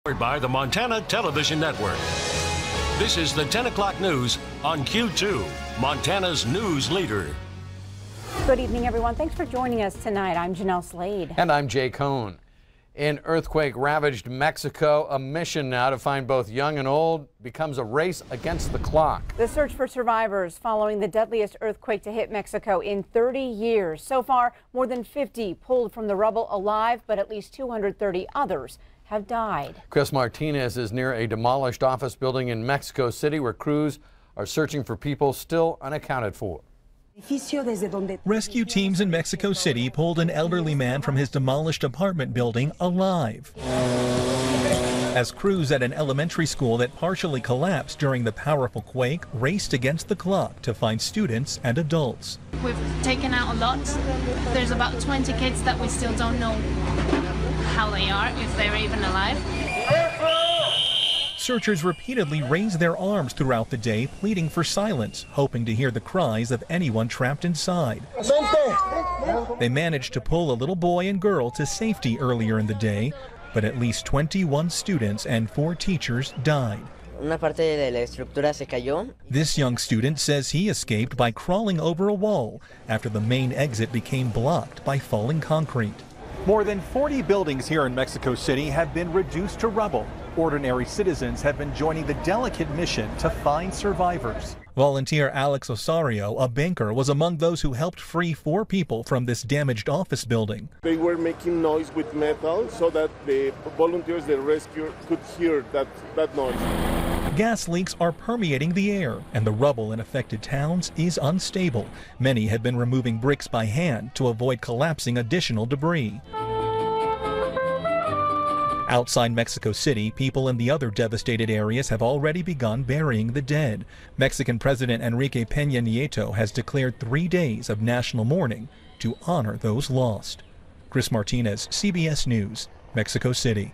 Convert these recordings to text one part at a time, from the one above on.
Powered by the Montana Television Network. This is the 10 o'clock news on Q2, Montana's news leader. Good evening, everyone. Thanks for joining us tonight. I'm Jeanelle Slade. And I'm Jay Cohn. In earthquake-ravaged Mexico, a mission now to find both young and old becomes a race against the clock. The search for survivors following the deadliest earthquake to hit Mexico in 30 years. So far, more than 50 pulled from the rubble alive, but at least 230 others have died. Chris Martinez is near a demolished office building in Mexico City where crews are searching for people still unaccounted for. Rescue teams in Mexico City pulled an elderly man from his demolished apartment building alive. As crews at an elementary school that partially collapsed during the powerful quake raced against the clock to find students and adults. We've taken out a lot. There's about 20 kids that we still don't know how they are, if they're even alive. Searchers repeatedly raised their arms throughout the day, pleading for silence, hoping to hear the cries of anyone trapped inside. They managed to pull a little boy and girl to safety earlier in the day, but at least 21 students and 4 teachers died. This young student says he escaped by crawling over a wall after the main exit became blocked by falling concrete. More than 40 buildings here in Mexico City have been reduced to rubble. Ordinary citizens have been joining the delicate mission to find survivors. Volunteer Alex Osario, a banker, was among those who helped free 4 people from this damaged office building. They were making noise with metal so that the volunteers, the rescue, could hear that noise. Gas leaks are permeating the air, and the rubble in affected towns is unstable. Many have been removing bricks by hand to avoid collapsing additional debris. Outside Mexico City, people in the other devastated areas have already begun burying the dead. Mexican President Enrique Peña Nieto has declared 3 days of national mourning to honor those lost. Chris Martinez, CBS News, Mexico City.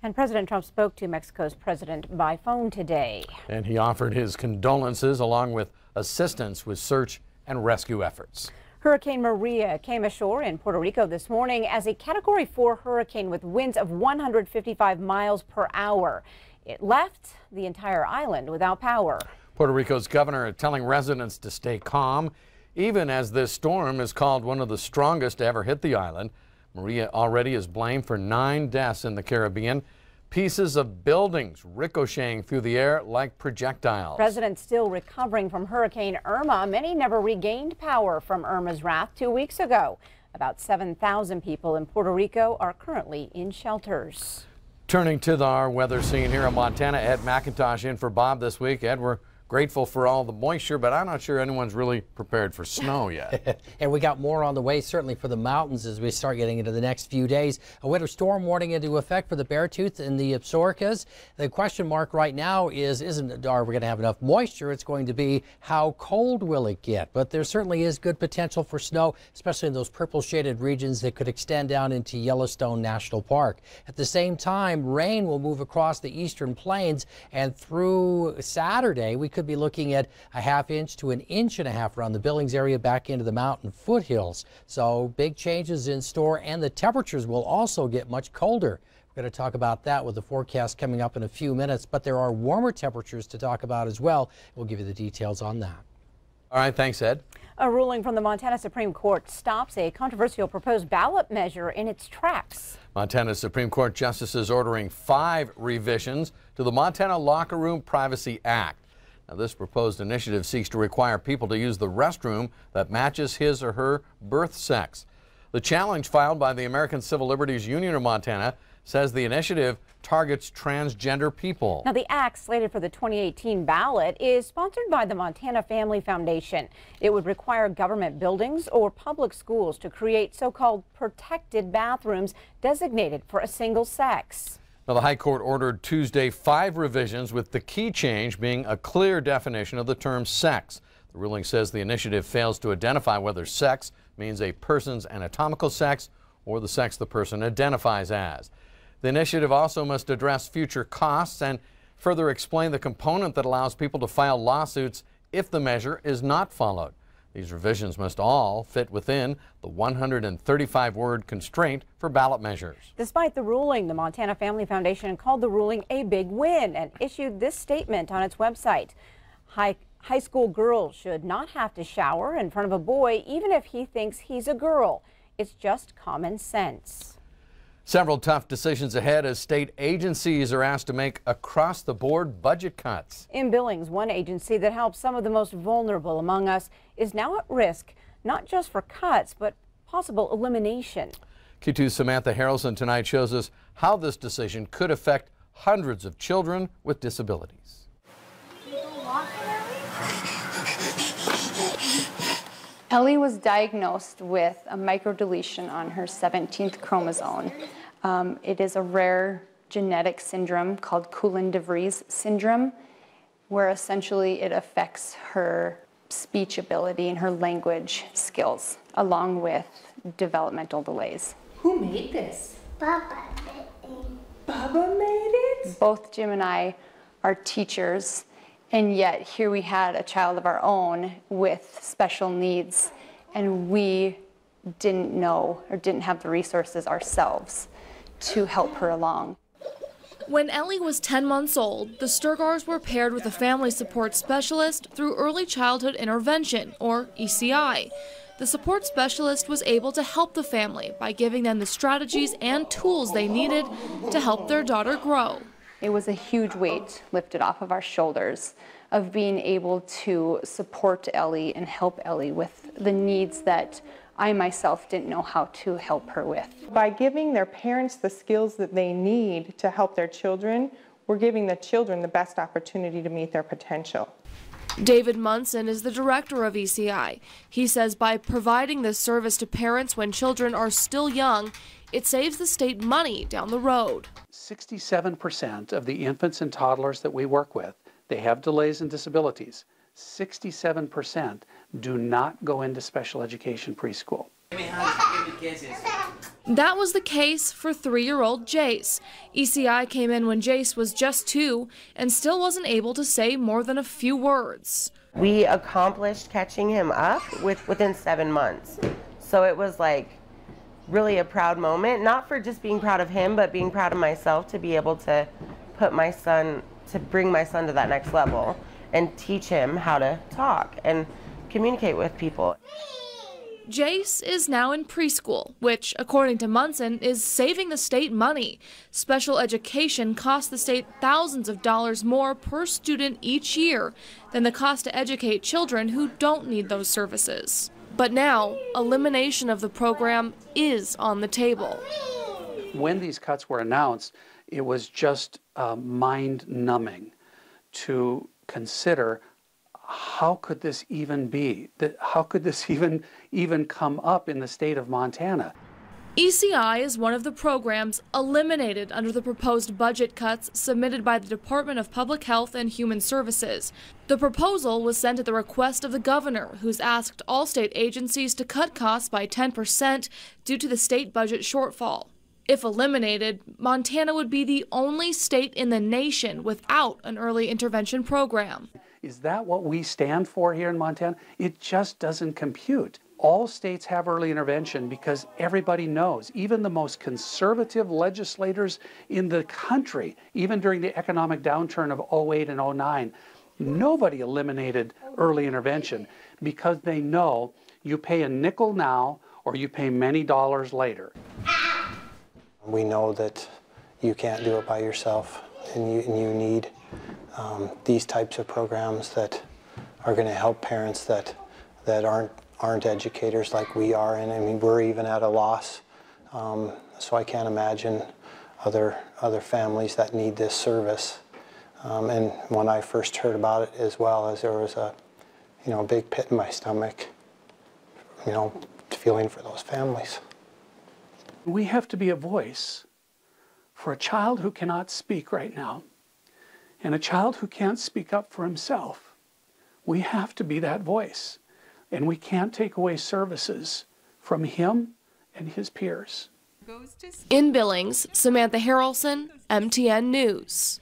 And President Trump spoke to Mexico's president by phone today. And he offered his condolences along with assistance with search and rescue efforts. Hurricane Maria came ashore in Puerto Rico this morning as a Category 4 hurricane with winds of 155 miles per hour. It left the entire island without power. Puerto Rico's governor telling residents to stay calm, even as this storm is called one of the strongest to ever hit the island. Maria already is blamed for 9 deaths in the Caribbean. Pieces of buildings ricocheting through the air like projectiles. Residents still recovering from Hurricane Irma. Many never regained power from Irma's wrath 2 weeks ago. About 7,000 people in Puerto Rico are currently in shelters. Turning to our weather scene here in Montana, Ed McIntosh in for Bob this week. Ed, we're grateful for all the moisture, but I'm not sure anyone's really prepared for snow yet. And we got more on the way, certainly for the mountains as we start getting into the next few days. A winter storm warning into effect for the Beartooth and the Absarokas. The question mark right now are we going to have enough moisture? It's going to be how cold will it get? But there certainly is good potential for snow, especially in those purple shaded regions that could extend down into Yellowstone National Park. At the same time, rain will move across the eastern plains, and through Saturday we could be looking at a ½ inch to 1.5 inches around the Billings area back into the mountain foothills. So big changes in store, and the temperatures will also get much colder. We're going to talk about that with the forecast coming up in a few minutes, but there are warmer temperatures to talk about as well. We'll give you the details on that. All right, thanks, Ed. A ruling from the Montana Supreme Court stops a controversial proposed ballot measure in its tracks. Montana Supreme Court justices ordering 5 revisions to the Montana Locker Room Privacy Act. Now, this proposed initiative seeks to require people to use the restroom that matches his or her birth sex. The challenge filed by the American Civil Liberties Union of Montana says the initiative targets transgender people. Now, the act slated for the 2018 ballot is sponsored by the Montana Family Foundation. It would require government buildings or public schools to create so-called protected bathrooms designated for a single sex. Now, the High Court ordered Tuesday 5 revisions, with the key change being a clear definition of the term sex. The ruling says the initiative fails to identify whether sex means a person's anatomical sex or the sex the person identifies as. The initiative also must address future costs and further explain the component that allows people to file lawsuits if the measure is not followed. These revisions must all fit within the 135-word constraint for ballot measures. Despite the ruling, the Montana Family Foundation called the ruling a big win and issued this statement on its website. High school girls should not have to shower in front of a boy even if he thinks he's a girl. It's just common sense. Several tough decisions ahead as state agencies are asked to make across-the-board budget cuts. In Billings, one agency that helps some of the most vulnerable among us is now at risk, not just for cuts, but possible elimination. Q2's Samantha Harrelson tonight shows us how this decision could affect hundreds of children with disabilities. Ellie was diagnosed with a microdeletion on her 17th chromosome. It is a rare genetic syndrome called Coulin-de Vries syndrome, where essentially it affects her speech ability and her language skills, along with developmental delays. Who made this? Papa made it. Baba made it? Both Jim and I are teachers, and yet here we had a child of our own with special needs, and we didn't know or didn't have the resources ourselves to help her along. When Ellie was 10 months old, the Sturgars were paired with a family support specialist through Early Childhood Intervention, or ECI. The support specialist was able to help the family by giving them the strategies and tools they needed to help their daughter grow. It was a huge weight lifted off of our shoulders of being able to support Ellie and help Ellie with the needs that I myself didn't know how to help her with. By giving their parents the skills that they need to help their children, we're giving the children the best opportunity to meet their potential. David Munson is the director of ECI. He says by providing this service to parents when children are still young, it saves the state money down the road. 67% of the infants and toddlers that we work with, they have delays and disabilities. 67% do not go into special education preschool. That was the case for 3-year-old Jace. ECI came in when Jace was just 2 and still wasn't able to say more than a few words. We accomplished catching him up within 7 months. So it was like really a proud moment, not for just being proud of him, but being proud of myself to be able to put my son, to bring my son to that next level and teach him how to talk and communicate with people. Jace is now in preschool, which, according to Munson, is saving the state money. Special education costs the state thousands of dollars more per student each year than the cost to educate children who don't need those services. But now, elimination of the program is on the table. When these cuts were announced, it was just mind-numbing to consider how could this even be? How could this even come up in the state of Montana? ECI is one of the programs eliminated under the proposed budget cuts submitted by the Department of Public Health and Human Services. The proposal was sent at the request of the governor, who's asked all state agencies to cut costs by 10% due to the state budget shortfall. If eliminated, Montana would be the only state in the nation without an early intervention program. Is that what we stand for here in Montana? It just doesn't compute. All states have early intervention because everybody knows, even the most conservative legislators in the country, even during the economic downturn of 08 and 09, nobody eliminated early intervention because they know you pay a nickel now or you pay many dollars later. We know that you can't do it by yourself, and you need these types of programs that are going to help parents that aren't educators like we are, and I mean we're even at a loss. So I can't imagine other families that need this service. And when I first heard about it, as well as there was a big pit in my stomach, feeling for those families. We have to be a voice for a child who cannot speak right now, and a child who can't speak up for himself. We have to be that voice, and we can't take away services from him and his peers. In Billings, Samantha Harrelson, MTN News.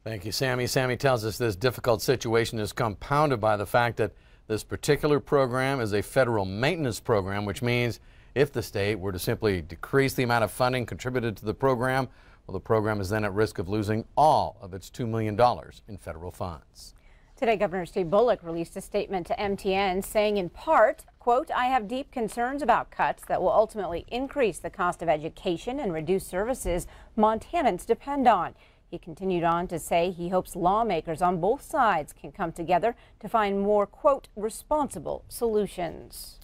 Thank you, Sammy. Sammy tells us this difficult situation is compounded by the fact that This particular program is a federal maintenance program, which means if the state were to simply decrease the amount of funding contributed to the program, well, the program is then at risk of losing all of its $2 million in federal funds. Today, Governor Steve Bullock released a statement to MTN saying in part, quote, I have deep concerns about cuts that will ultimately increase the cost of education and reduce services Montanans depend on. He continued on to say he hopes lawmakers on both sides can come together to find more, quote, responsible solutions.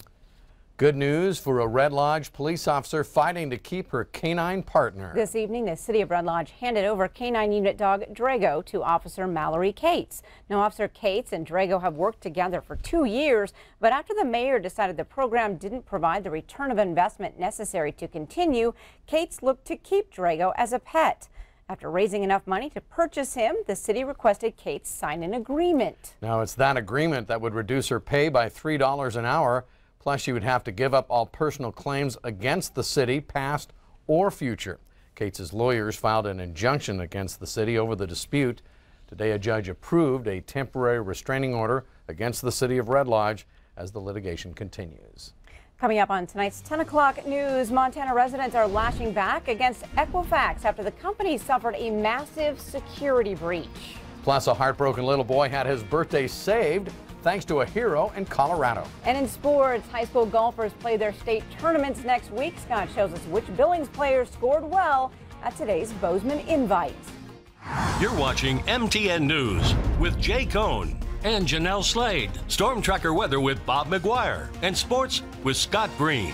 Good news for a Red Lodge police officer fighting to keep her canine partner. This evening, the city of Red Lodge handed over canine unit dog Drago to Officer Mallory Cates. Now, Officer Cates and Drago have worked together for 2 years, but after the mayor decided the program didn't provide the return of investment necessary to continue, Cates looked to keep Drago as a pet. After raising enough money to purchase him, the city requested Cates sign an agreement. Now, it's that agreement that would reduce her pay by $3 an hour. Plus, she would have to give up all personal claims against the city, past or future. Cates' lawyers filed an injunction against the city over the dispute. Today, a judge approved a temporary restraining order against the city of Red Lodge as the litigation continues. Coming up on tonight's 10 o'clock news, Montana residents are lashing back against Equifax after the company suffered a massive security breach. Plus, a heartbroken little boy had his birthday saved thanks to a hero in Colorado. And in sports, high school golfers play their state tournaments next week. Scott shows us which Billings players scored well at today's Bozeman Invite. You're watching MTN News with Jay Cohn and Jeanelle Slade. Storm Tracker weather with Bob McGuire. And sports with Scott Green.